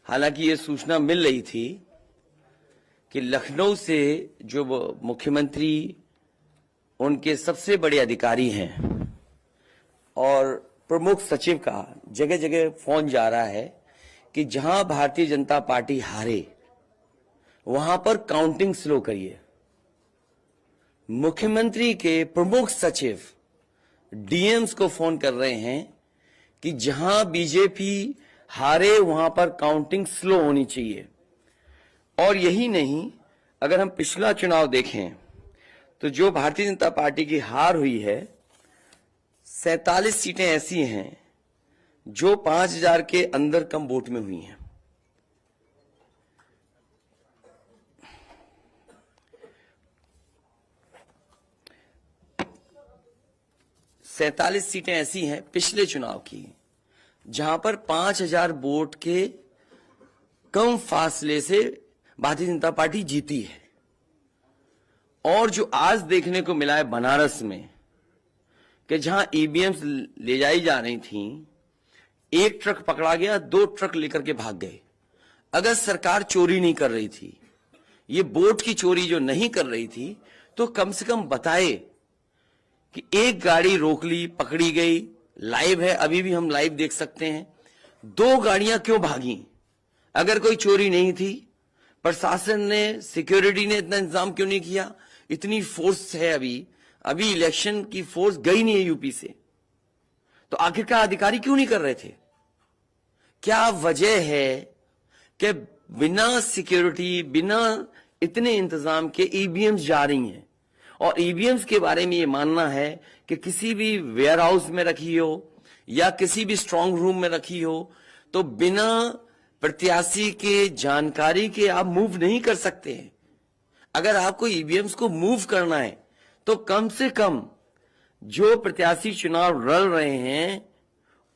हालांकि ये सूचना मिल रही थी कि लखनऊ से जो मुख्यमंत्री उनके सबसे बड़े अधिकारी हैं और प्रमुख सचिव का जगह जगह फोन जा रहा है कि जहां भारतीय जनता पार्टी हारे वहां पर काउंटिंग स्लो करिए। मुख्यमंत्री के प्रमुख सचिव डीएम्स को फोन कर रहे हैं कि जहां बीजेपी हारे वहां पर काउंटिंग स्लो होनी चाहिए। और यही नहीं, अगर हम पिछला चुनाव देखें तो जो भारतीय जनता पार्टी की हार हुई है 47 सीटें ऐसी हैं जो 5000 के अंदर कम वोट में हुई हैं। सैंतालीस सीटें ऐसी हैं पिछले चुनाव की जहां पर 5000 वोट के कम फासले से भारतीय जनता पार्टी जीती है। और जो आज देखने को मिला है बनारस में कि जहां ईवीएम्स ले जाई जा रही थीं, एक ट्रक पकड़ा गया, 2 ट्रक लेकर के भाग गए। अगर सरकार चोरी नहीं कर रही थी, ये वोट की चोरी जो नहीं कर रही थी, तो कम से कम बताए कि एक गाड़ी रोक ली, पकड़ी गई, लाइव है, अभी भी हम लाइव देख सकते हैं। 2 गाड़ियां क्यों भागी? अगर कोई चोरी नहीं थी, प्रशासन ने, सिक्योरिटी ने इतना इंतजाम क्यों नहीं किया? इतनी फोर्स है, अभी इलेक्शन की फोर्स गई नहीं है यूपी से, तो आखिरकार अधिकारी क्यों नहीं कर रहे थे? क्या वजह है कि बिना सिक्योरिटी, बिना इतने इंतजाम के ईवीएम्स जा रही हैं? और ईवीएम्स के बारे में ये मानना है कि किसी भी वेयर हाउस में रखी हो या किसी भी स्ट्रांग रूम में रखी हो, तो बिना प्रत्याशी के जानकारी के आप मूव नहीं कर सकते हैं। अगर आपको ईवीएम्स को मूव करना है तो कम से कम जो प्रत्याशी चुनाव लड़ रहे हैं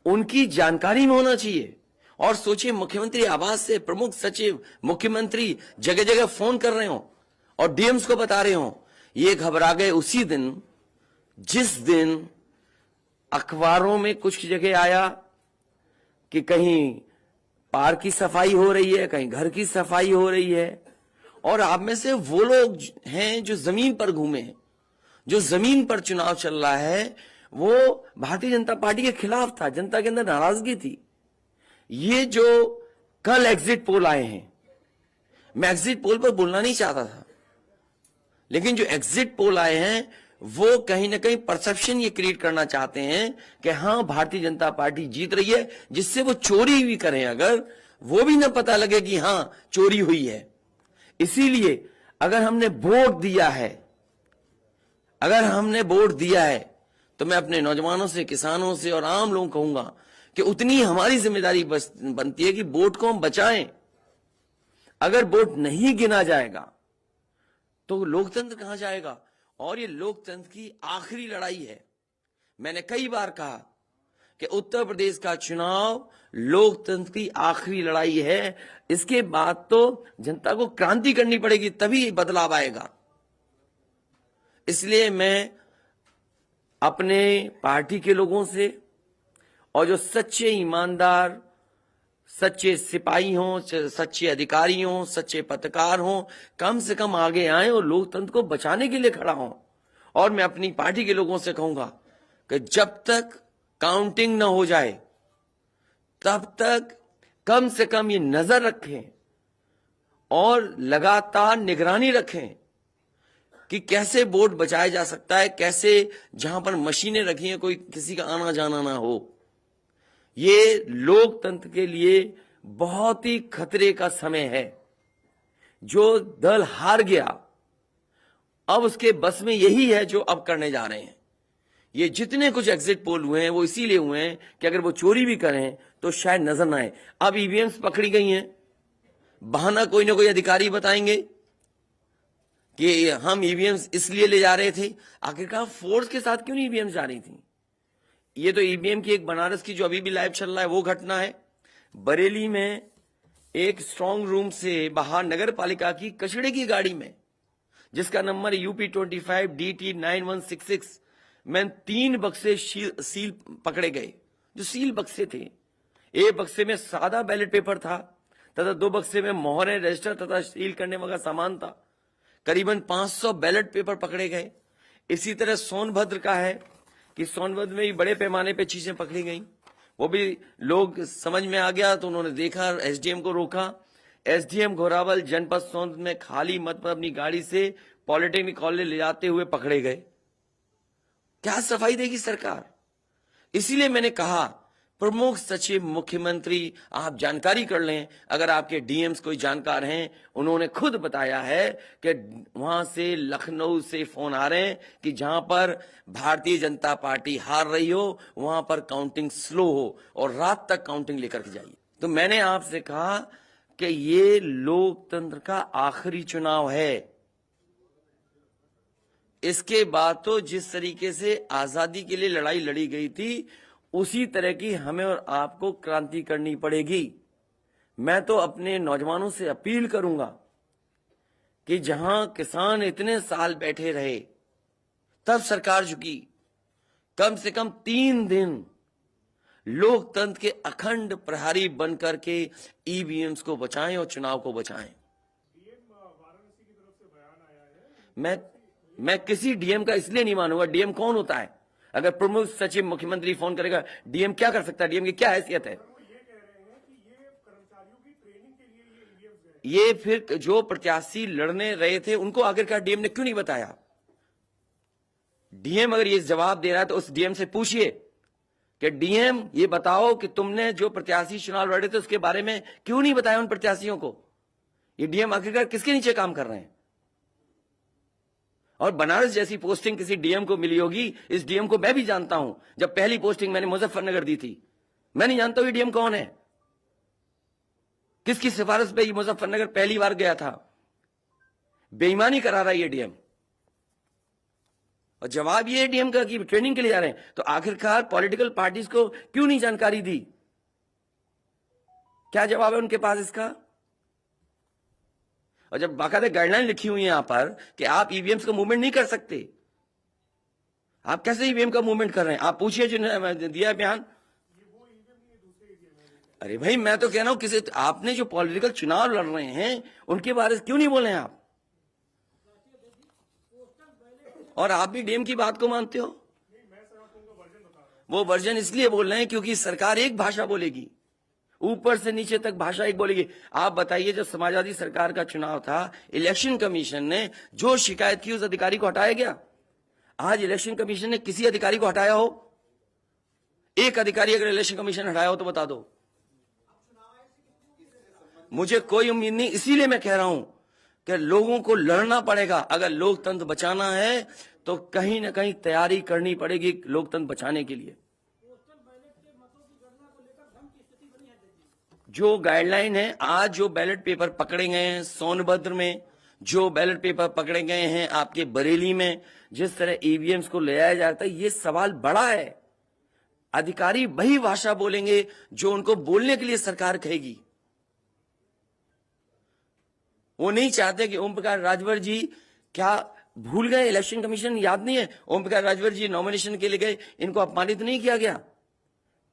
उनकी जानकारी में होना चाहिए। और सोचिए, मुख्यमंत्री आवास से प्रमुख सचिव, मुख्यमंत्री जगह जगह फोन कर रहे हो और डीएम्स को बता रहे हो। ये घबरा गए उसी दिन जिस दिन अखबारों में कुछ जगह आया कि कहीं पार्क की सफाई हो रही है, कहीं घर की सफाई हो रही है। और आप में से वो लोग हैं जो जमीन पर घूमे, जो जमीन पर चुनाव चल रहा है, वो भारतीय जनता पार्टी के खिलाफ था, जनता के अंदर नाराजगी थी। ये जो कल एग्जिट पोल आए हैं, मैं एग्जिट पोल पर बोलना नहीं चाहता था, लेकिन जो एग्जिट पोल आए हैं वो कहीं ना कहीं परसेप्शन ये क्रिएट करना चाहते हैं कि हां भारतीय जनता पार्टी जीत रही है, जिससे वो चोरी भी करें अगर, वो भी ना पता लगे कि हां चोरी हुई है। इसीलिए अगर हमने वोट दिया है तो मैं अपने नौजवानों से, किसानों से और आम लोगों को कहूंगा कि उतनी हमारी जिम्मेदारी बनती है कि वोट को हम बचाएं। अगर वोट नहीं गिना जाएगा तो लोकतंत्र कहां जाएगा? और ये लोकतंत्र की आखिरी लड़ाई है। मैंने कई बार कहा कि उत्तर प्रदेश का चुनाव लोकतंत्र की आखिरी लड़ाई है। इसके बाद तो जनता को क्रांति करनी पड़ेगी, तभी बदलाव आएगा। इसलिए मैं अपने पार्टी के लोगों से और जो सच्चे ईमानदार, सच्चे सिपाही हों, सच्चे अधिकारी हों, सच्चे पत्रकार हों, कम से कम आगे आए और लोकतंत्र को बचाने के लिए खड़ा हों। और मैं अपनी पार्टी के लोगों से कहूंगा कि जब तक काउंटिंग न हो जाए तब तक कम से कम ये नजर रखें और लगातार निगरानी रखें कि कैसे वोट बचाया जा सकता है, कैसे जहां पर मशीनें रखी हैं कोई किसी का आना जाना ना हो। ये लोकतंत्र के लिए बहुत ही खतरे का समय है। जो दल हार गया, अब उसके बस में यही है जो अब करने जा रहे हैं। ये जितने कुछ एग्जिट पोल हुए हैं वो इसीलिए हुए हैं कि अगर वो चोरी भी करें तो शायद नजर ना आए। अब ईवीएम्स पकड़ी गई हैं, बहाना कोई ना कोई अधिकारी बताएंगे कि हम ईवीएम्स इसलिए ले जा रहे थे। आखिरकार फोर्स के साथ क्यों नहीं ईवीएम्स जा रही थी? ये तो ईवीएम की एक बनारस की जो अभी भी लाइव चल रहा है वो घटना है। बरेली में एक स्ट्रांग रूम से बाहर नगर पालिका की कचड़े की गाड़ी में, जिसका नंबर UP25 DT 9166 में 3 बक्से सील पकड़े गए। जो सील बक्से थे, एक बक्से में सादा बैलेट पेपर था तथा 2 बक्से में मोहरें, रजिस्टर तथा सील करने वाला सामान था। करीबन 500 बैलेट पेपर पकड़े गए। इसी तरह सोनभद्र का है कि सोनभद्र में भी बड़े पैमाने पे चीजें पकड़ी गई। वो भी लोग समझ में आ गया तो उन्होंने देखा, एसडीएम को रोका। एसडीएम घोरावल जनपद सोनभद्र में खाली मत पर अपनी गाड़ी से पॉलिटेक्निक कॉलेज ले जाते हुए पकड़े गए। क्या सफाई देगी सरकार? इसीलिए मैंने कहा प्रमुख सचिव मुख्यमंत्री आप जानकारी कर लें। अगर आपके डीएम्स कोई जानकार हैं, उन्होंने खुद बताया है कि वहां से लखनऊ से फोन आ रहे हैं कि जहां पर भारतीय जनता पार्टी हार रही हो वहां पर काउंटिंग स्लो हो और रात तक काउंटिंग लेकर के जाइए। तो मैंने आपसे कहा कि ये लोकतंत्र का आखिरी चुनाव है। इसके बाद तो जिस तरीके से आजादी के लिए लड़ाई लड़ी गई थी उसी तरह की हमें और आपको क्रांति करनी पड़ेगी। मैं तो अपने नौजवानों से अपील करूंगा कि जहां किसान इतने साल बैठे रहे तब सरकार झुकी। कम से कम 3 दिन लोकतंत्र के अखंड प्रहरी बनकर के ईवीएम्स को बचाएं और चुनाव को बचाएं। मैं किसी डीएम का इसलिए नहीं मानूंगा। डीएम कौन होता है? अगर प्रमुख सचिव मुख्यमंत्री फोन करेगा, डीएम क्या कर सकता है? डीएम की क्या हैसियत है? ये फिर जो प्रत्याशी लड़ने रहे थे उनको आखिरकार डीएम ने क्यों नहीं बताया? डीएम अगर ये जवाब दे रहा है तो उस डीएम से पूछिए कि डीएम ये बताओ कि तुमने जो प्रत्याशी चुनाव लड़े थे उसके बारे में क्यों नहीं बताया उन प्रत्याशियों को? ये डीएम आखिरकार किसके नीचे काम कर रहे हैं? और बनारस जैसी पोस्टिंग किसी डीएम को मिली होगी, इस डीएम को मैं भी जानता हूं। जब पहली पोस्टिंग मैंने मुजफ्फरनगर दी थी, मैं नहीं जानता ये डीएम कौन है, किसकी सिफारिश पे ये मुजफ्फरनगर पहली बार गया था। बेईमानी करा रहा है ये डीएम। और जवाब ये डीएम का कि ट्रेनिंग के लिए जा रहे हैं। तो आखिरकार पॉलिटिकल पार्टीज को क्यों नहीं जानकारी दी? क्या जवाब है उनके पास इसका? और जब बाकायदा गाइडलाइन लिखी हुई है यहां पर कि आप ईवीएम्स का मूवमेंट नहीं कर सकते, आप कैसे ईवीएम का मूवमेंट कर रहे हैं? आप पूछिए जिन्होंने दिया बयान। अरे भाई, मैं तो कह रहा हूं किसी आपने जो पॉलिटिकल चुनाव लड़ रहे हैं उनके बारे में क्यों नहीं बोले हैं आप? और आप भी डीएम की बात को मानते हो। वो वर्जन इसलिए बोल रहे हैं क्योंकि सरकार एक भाषा बोलेगी, ऊपर से नीचे तक भाषा एक बोलेगी। आप बताइए, जब समाजवादी सरकार का चुनाव था, इलेक्शन कमीशन ने जो शिकायत की उस अधिकारी को हटाया गया? आज इलेक्शन कमीशन ने किसी अधिकारी को हटाया हो? एक अधिकारी अगर इलेक्शन कमीशन हटाया हो तो बता दो। मुझे कोई उम्मीद नहीं। इसीलिए मैं कह रहा हूं कि लोगों को लड़ना पड़ेगा। अगर लोकतंत्र बचाना है तो कहीं ना कहीं तैयारी करनी पड़ेगी लोकतंत्र बचाने के लिए। जो गाइडलाइन है, आज जो बैलेट पेपर पकड़े गए हैं सोनभद्र में, जो बैलेट पेपर पकड़े गए हैं आपके बरेली में, जिस तरह ईवीएम्स को ले आया जाता है, ये सवाल बड़ा है। अधिकारी वही भाषा बोलेंगे जो उनको बोलने के लिए सरकार कहेगी। वो नहीं चाहते कि ओम प्रकाश राजभर जी क्या भूल गए? इलेक्शन कमीशन याद नहीं है? ओम प्रकाश राजभर जी नॉमिनेशन के लिए गए, इनको अपमानित नहीं किया गया?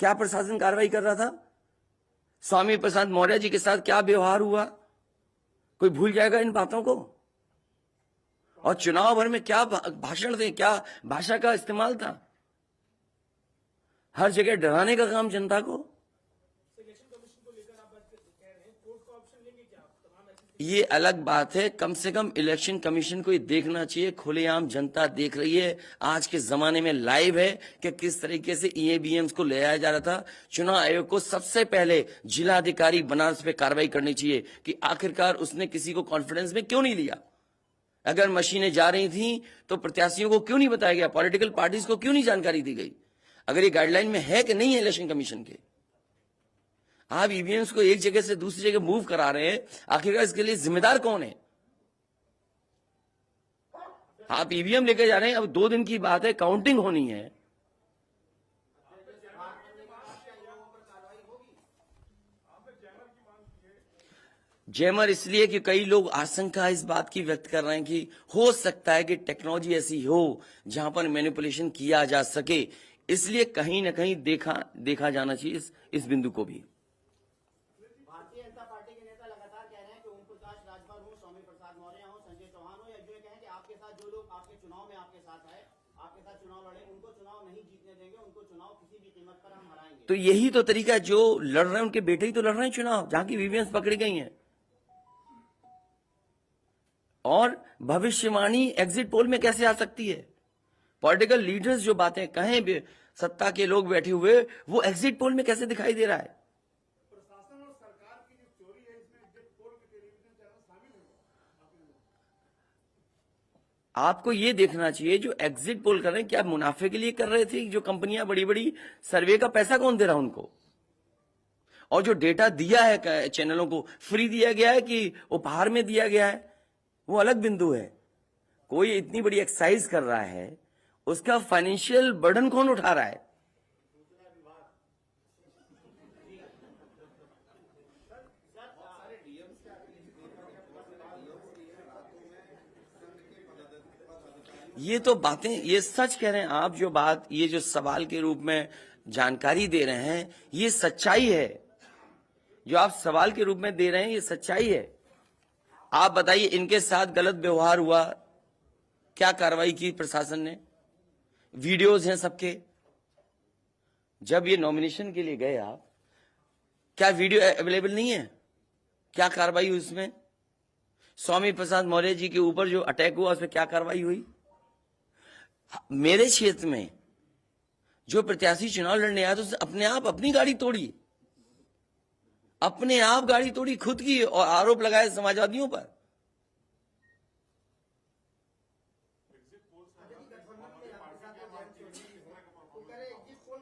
क्या प्रशासन कार्रवाई कर रहा था? स्वामी प्रसाद मौर्य जी के साथ क्या व्यवहार हुआ? कोई भूल जाएगा इन बातों को? और चुनाव भर में क्या भाषण थे, क्या भाषा का इस्तेमाल था? हर जगह डराने का काम जनता को। ये अलग बात है। कम से कम इलेक्शन कमीशन को ये देखना चाहिए, खुलेआम जनता देख रही है। आज के जमाने में लाइव है कि किस तरीके से ईवीएम्स को ले आया जा रहा था। चुनाव आयोग को सबसे पहले जिलाधिकारी बनारस पे कार्रवाई करनी चाहिए कि आखिरकार उसने किसी को कॉन्फिडेंस में क्यों नहीं लिया। अगर मशीनें जा रही थी तो प्रत्याशियों को क्यों नहीं बताया गया? पॉलिटिकल पार्टीज को क्यों नहीं जानकारी दी गई? अगर ये गाइडलाइन में है कि नहीं है इलेक्शन कमीशन के, आप ईवीएम्स को एक जगह से दूसरी जगह मूव करा रहे हैं, आखिरकार इसके लिए जिम्मेदार कौन है? आप ईवीएम लेकर जा रहे हैं, अब 2 दिन की बात है, काउंटिंग होनी है। जैमर इसलिए कि कई लोग आशंका इस बात की व्यक्त कर रहे हैं कि हो सकता है कि टेक्नोलॉजी ऐसी हो जहां पर मैनिपुलेशन किया जा सके, इसलिए कहीं ना कहीं देखा जाना चाहिए इस बिंदु को भी। भारतीय जनता पार्टी के नेता प्रकाश राजभर हो, स्वामी प्रसाद मौर्य हो, संजय चौहान हो, या जो ये कहें कि आपके साथ जो लोग आपके चुनाव में आपके साथ आए, आपके साथ चुनाव लड़े, उनको चुनाव नहीं जीतने देंगे, उनको चुनाव किसी भी कीमत पर हम हराएंगे। तो यही तो तरीका है, जो लड़ रहे हैं उनके बेटे ही तो लड़ रहे हैं चुनाव, जहां की वीवीएम पकड़ी गई हैं। और भविष्यवाणी एग्जिट पोल में कैसे आ सकती है? पॉलिटिकल लीडर्स जो बातें कहें, सत्ता के लोग बैठे हुए, वो एग्जिट पोल में कैसे दिखाई दे रहा है? प्रशासन और सरकार की जो चोरी है, इसमें एग्जिट पोल के टेलीविजन चैनल शामिल हैं। आपको ये देखना चाहिए, जो एग्जिट पोल कर रहे हैं क्या मुनाफे के लिए कर रहे थे? जो कंपनियां बड़ी बड़ी सर्वे का पैसा कौन दे रहा है उनको? और जो डेटा दिया है चैनलों को, फ्री दिया गया है कि उपहार में दिया गया है, वो अलग बिंदु है। कोई इतनी बड़ी एक्सरसाइज कर रहा है, उसका फाइनेंशियल बर्डन कौन उठा रहा है? ये तो बातें, ये सच कह रहे हैं आप। जो बात, ये जो सवाल के रूप में जानकारी दे रहे हैं, ये सच्चाई है। जो आप सवाल के रूप में दे रहे हैं, ये सच्चाई है। आप बताइए, इनके साथ गलत व्यवहार हुआ, क्या कार्रवाई की प्रशासन ने? वीडियोज हैं सबके। जब ये नॉमिनेशन के लिए गए आप, क्या वीडियो अवेलेबल नहीं है? क्या कार्रवाई हुई उसमें? स्वामी प्रसाद मौर्य जी के ऊपर जो अटैक हुआ, उसमें क्या कार्रवाई हुई? मेरे क्षेत्र में जो प्रत्याशी चुनाव लड़ने आया, तो उसने अपने आप अपनी गाड़ी तोड़ी, अपने आप गाड़ी तोड़ी खुद की, और आरोप लगाए समाजवादियों पर।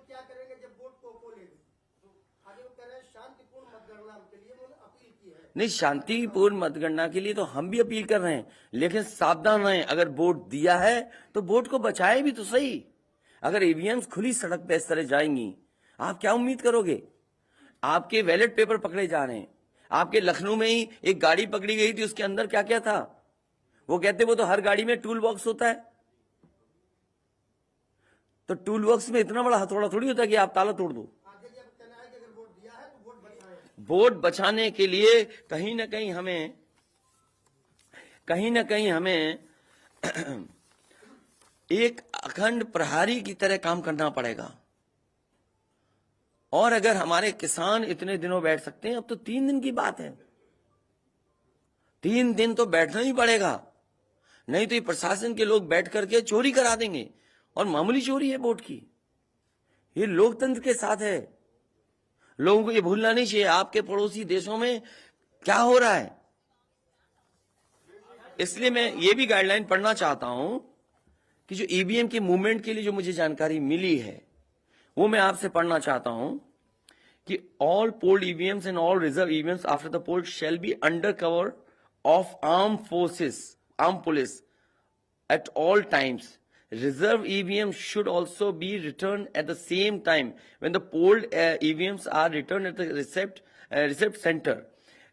क्या करेंगे जब वोट को लेंगे? आगे वो कह रहे हैं शांतिपूर्ण मतगणना के लिए उन्होंने अपील की है। नहीं, शांतिपूर्ण मतगणना के लिए तो हम भी अपील कर रहे हैं, लेकिन सावधान रहें। अगर वोट दिया है तो वोट को बचाए भी तो सही। अगर ईवीएम्स खुली सड़क पे इस तरह जाएंगी, आप क्या उम्मीद करोगे? आपके बैलेट पेपर पकड़े जा रहे हैं। आपके लखनऊ में ही एक गाड़ी पकड़ी गई थी, उसके अंदर क्या क्या था? वो कहते वो तो हर गाड़ी में टूल बॉक्स होता है। तो टूल बॉक्स में इतना बड़ा हथौड़ा थोड़ी होता है कि आप ताला तोड़ दो। वोट बचाने के लिए कहीं ना कहीं हमें एक अखंड प्रहरी की तरह काम करना पड़ेगा। और अगर हमारे किसान इतने दिनों बैठ सकते हैं, अब तो 3 दिन की बात है, 3 दिन तो बैठना ही पड़ेगा। नहीं तो ये प्रशासन के लोग बैठ करके चोरी करा देंगे, और मामूली चोरी है वोट की। ये लोकतंत्र के साथ है। लोगों को ये भूलना नहीं चाहिए आपके पड़ोसी देशों में क्या हो रहा है। इसलिए मैं ये भी गाइडलाइन पढ़ना चाहता हूं कि जो ईवीएम के मूवमेंट के लिए जो मुझे जानकारी मिली है, वो मैं आपसे पढ़ना चाहता हूं कि all polled EVMs and all reserve EVMs after the poll shall be under cover of arm forces, arm police at all times. Reserve EVMs should also be returned at the same time when the polled EVMs are returned at the receipt center.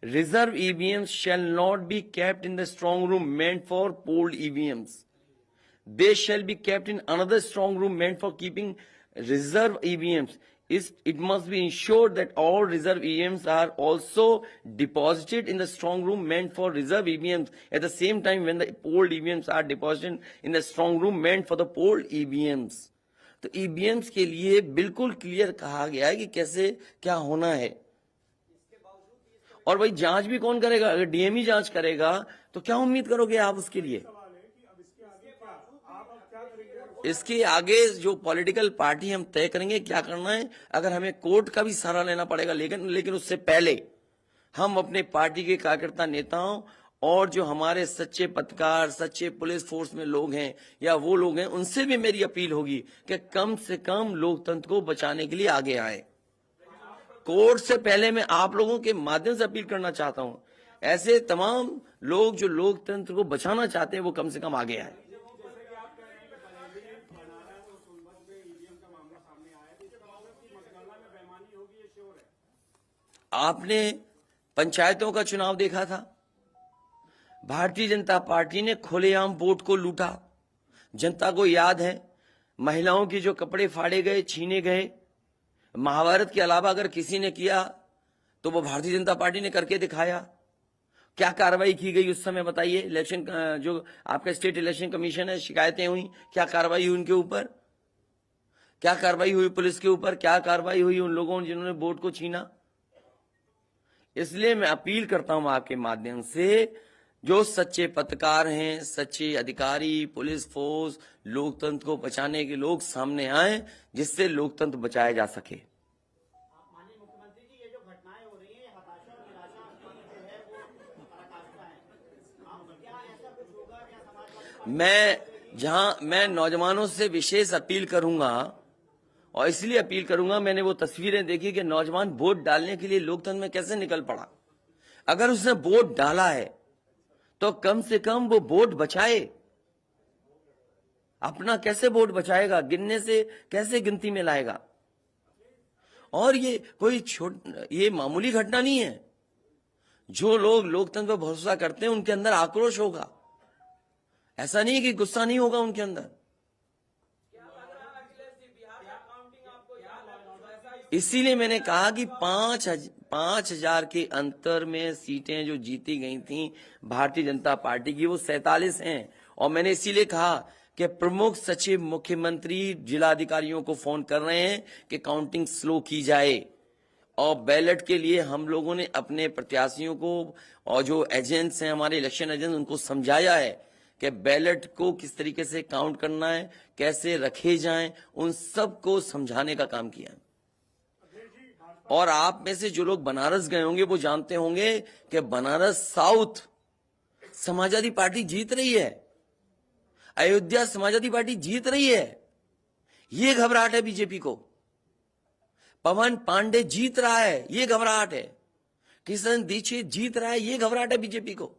Reserve EVMs shall not be kept in the strong room meant for polled EVMs. They shall be kept in another strong room meant for keeping reserve EVMs. It must be ensured that all reserve EVMs are also deposited in the strong room meant for reserve EVMs at the same time when the polled EVMs are deposited in the strong room meant for the polled EVMs. तो EVMs के लिए बिल्कुल clear कहा गया है कि कैसे क्या होना है। और भाई जांच भी कौन करेगा? अगर डीएमई जांच करेगा तो क्या उम्मीद करोगे आप उसके लिए? इसके आगे जो पॉलिटिकल पार्टी हम तय करेंगे क्या करना है। अगर हमें कोर्ट का भी सहारा लेना पड़ेगा, लेकिन उससे पहले हम अपने पार्टी के कार्यकर्ता, नेताओं और जो हमारे सच्चे पत्रकार, सच्चे पुलिस फोर्स में लोग हैं या वो लोग हैं, उनसे भी मेरी अपील होगी कि कम से कम लोकतंत्र को बचाने के लिए आगे आए। कोर्ट से पहले मैं आप लोगों के माध्यम से अपील करना चाहता हूं, ऐसे तमाम लोग जो लोकतंत्र को बचाना चाहते हैं, वो कम से कम आगे आए। आपने पंचायतों का चुनाव देखा था, भारतीय जनता पार्टी ने खुलेआम वोट को लूटा। जनता को याद है, महिलाओं के जो कपड़े फाड़े गए, छीने गए, महाभारत के अलावा अगर किसी ने किया तो वो भारतीय जनता पार्टी ने करके दिखाया। क्या कार्रवाई की गई उस समय बताइए। इलेक्शन जो आपका स्टेट इलेक्शन कमीशन है, शिकायतें हुई, क्या कार्रवाई हुई उनके ऊपर? क्या कार्रवाई हुई पुलिस के ऊपर? क्या कार्रवाई हुई उन लोगों जिन्होंने वोट को छीना? इसलिए मैं अपील करता हूं आपके माध्यम से, जो सच्चे पत्रकार हैं, सच्चे अधिकारी, पुलिस फोर्स, लोकतंत्र को बचाने के लोग सामने आए, जिससे लोकतंत्र बचाया जा सके। माननीय मुख्यमंत्री जी, ये जो घटनाएं हो रही हैं, ये हताशा और निराशा की जो है वो पराकाष्ठा है। क्या ऐसा कुछ होगा? क्या समाजवादी मैं नौजवानों से विशेष अपील करूंगा, और इसलिए अपील करूंगा, मैंने वो तस्वीरें देखी कि नौजवान वोट डालने के लिए लोकतंत्र में कैसे निकल पड़ा। अगर उसने वोट डाला है तो कम से कम वो वोट बचाए। अपना कैसे वोट बचाएगा? गिनने से कैसे गिनती में लाएगा? और ये कोई ये मामूली घटना नहीं है। जो लोग लोकतंत्र पर भरोसा करते हैं उनके अंदर आक्रोश होगा। ऐसा नहीं है कि गुस्सा नहीं होगा उनके अंदर। इसीलिए मैंने कहा कि 5,000 के अंतर में सीटें जो जीती गई थी भारतीय जनता पार्टी की, वो 47 हैं। और मैंने इसीलिए कहा कि प्रमुख सचिव मुख्यमंत्री जिलाधिकारियों को फोन कर रहे हैं कि काउंटिंग स्लो की जाए, और बैलेट के लिए हम लोगों ने अपने प्रत्याशियों को और जो एजेंट्स हैं, हमारे इलेक्शन एजेंट्स, उनको समझाया है कि बैलेट को किस तरीके से काउंट करना है, कैसे रखे जाएं, उन सबको समझाने का काम किया है। और आप में से जो लोग बनारस गए होंगे वो जानते होंगे कि बनारस साउथ समाजवादी पार्टी जीत रही है, अयोध्या समाजवादी पार्टी जीत रही है। ये घबराहट है बीजेपी को। पवन पांडे जीत रहा है, ये घबराहट है। किशन दीक्षित जीत रहा है, ये घबराहट है बीजेपी को।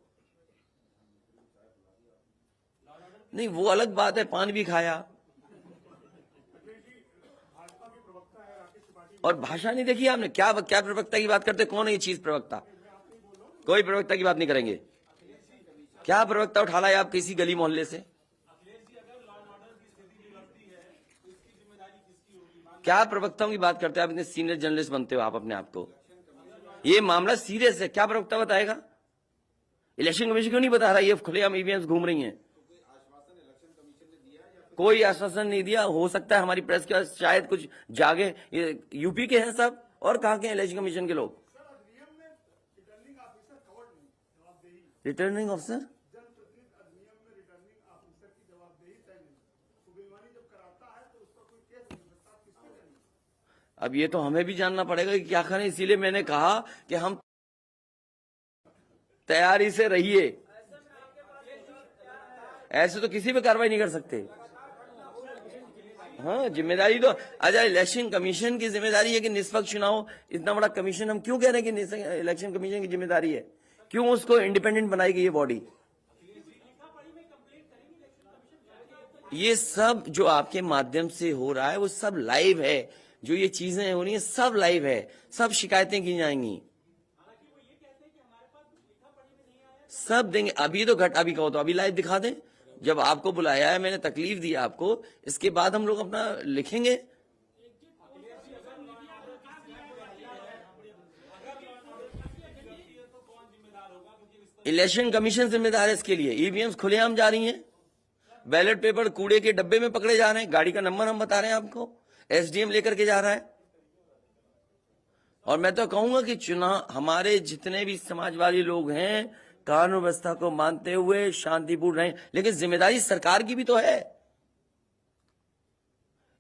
नहीं, वो अलग बात है, पान भी खाया और भाषा नहीं देखी आपने। क्या प्रवक्ता की बात करते? कौन है ये चीज प्रवक्ता? कोई प्रवक्ता की बात नहीं करेंगे। क्या प्रवक्ता उठा लाए आप किसी गली मोहल्ले से? क्या प्रवक्ताओं की बात करते हैं आप? इतने सीनियर जर्नलिस्ट बनते हो आप अपने आप को। ये मामला सीरियस है, क्या प्रवक्ता बताएगा? इलेक्शन कमीशन क्यों नहीं बता रहा? ये खुलेआम ईवीएम घूम रही हैं। कोई आश्वासन नहीं दिया। हो सकता है हमारी प्रेस के शायद कुछ जागे। ये यूपी के हैं सब, और कहां के हैं इलेक्शन कमीशन के लोग? रिटर्निंग ऑफिसर अब ये तो हमें भी जानना पड़ेगा कि क्या करें। इसीलिए मैंने कहा कि हम तैयारी से रहिए। ऐसे तो किसी पे कार्रवाई नहीं कर सकते। हाँ, जिम्मेदारी तो अच्छा इलेक्शन कमीशन की जिम्मेदारी है कि निष्पक्ष चुनाव। इतना बड़ा कमीशन हम क्यों कह रहे हैं कि इलेक्शन कमीशन की जिम्मेदारी है? क्यों उसको इंडिपेंडेंट बनाई गई ये बॉडी? ये सब जो आपके माध्यम से हो रहा है वो सब लाइव है। जो ये चीजें हो रही है सब लाइव है, सब शिकायतें की जाएंगी, सब देंगे। अभी तो अभी कहो तो अभी लाइव दिखा दें। जब आपको बुलाया है, मैंने तकलीफ दी आपको, इसके बाद हम लोग अपना लिखेंगे। इलेक्शन कमीशन जिम्मेदार है इसके लिए। ईवीएम्स खुलेआम जा रही हैं, बैलेट पेपर कूड़े के डब्बे में पकड़े जा रहे हैं। गाड़ी का नंबर हम बता रहे हैं आपको, एसडीएम लेकर के जा रहा है। और मैं तो कहूंगा कि चुनाव हमारे जितने भी समाजवादी लोग हैं कानून व्यवस्था को मानते हुए शांतिपूर्ण रहें, लेकिन जिम्मेदारी सरकार की भी तो है।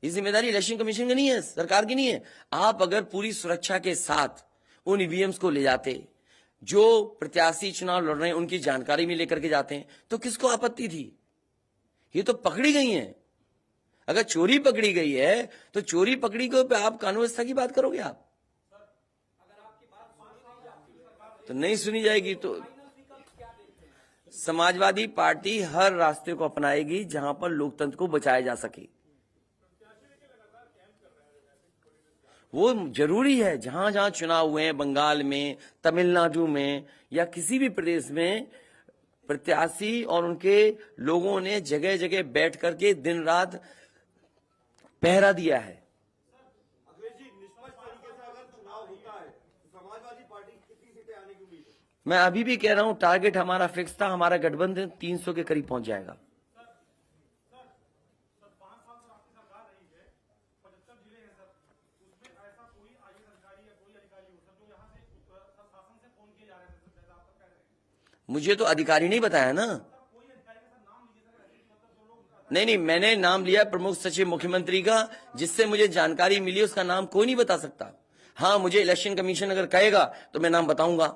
ये जिम्मेदारी इलेक्शन कमीशन की नहीं है, सरकार की नहीं है। आप अगर पूरी सुरक्षा के साथ उन ईवीएम्स को ले जाते, जो प्रत्याशी चुनाव लड़ रहे हैं उनकी जानकारी में लेकर के जाते हैं, तो किसको आपत्ति थी? ये तो पकड़ी गई हैं। अगर चोरी पकड़ी गई है तो चोरी पकड़ी को पे आप कानून व्यवस्था की बात करोगे? आप तो नहीं सुनी जाएगी। तो समाजवादी पार्टी हर रास्ते को अपनाएगी जहां पर लोकतंत्र को बचाया जा सके। वो जरूरी है। जहां जहां चुनाव हुए हैं, बंगाल में, तमिलनाडु में या किसी भी प्रदेश में, प्रत्याशी और उनके लोगों ने जगह जगह बैठ करके दिन रात पहरा दिया है। अखिलेश जी, निष्पक्ष तरीके से अगर चुनाव होता है तो समाजवादी पार्टी कितनी सीटें आने की उम्मीद है? मैं अभी भी कह रहा हूं टारगेट हमारा फिक्स था, हमारा गठबंधन 300 के करीब पहुंच जाएगा। 5 साल से आपकी सरकार रही है, 75 जिले हैं सर, उसमें ऐसा कोई आईएएस अधिकारी या कोई अधिकारी हो सर जो यहाँ से शासन से फोन किए जा रहे हैं सर, जैसा आप कह रहे हैं। मुझे तो अधिकारी नहीं बताया ना। कोई अधिकारी का सर नाम लीजिए सर, ऐसे मतलब जो लोग नहीं, मैंने नाम लिया प्रमुख सचिव मुख्यमंत्री का, जिससे मुझे जानकारी मिली, उसका नाम कोई नहीं बता सकता। हाँ, मुझे इलेक्शन कमीशन अगर कहेगा तो मैं नाम बताऊंगा।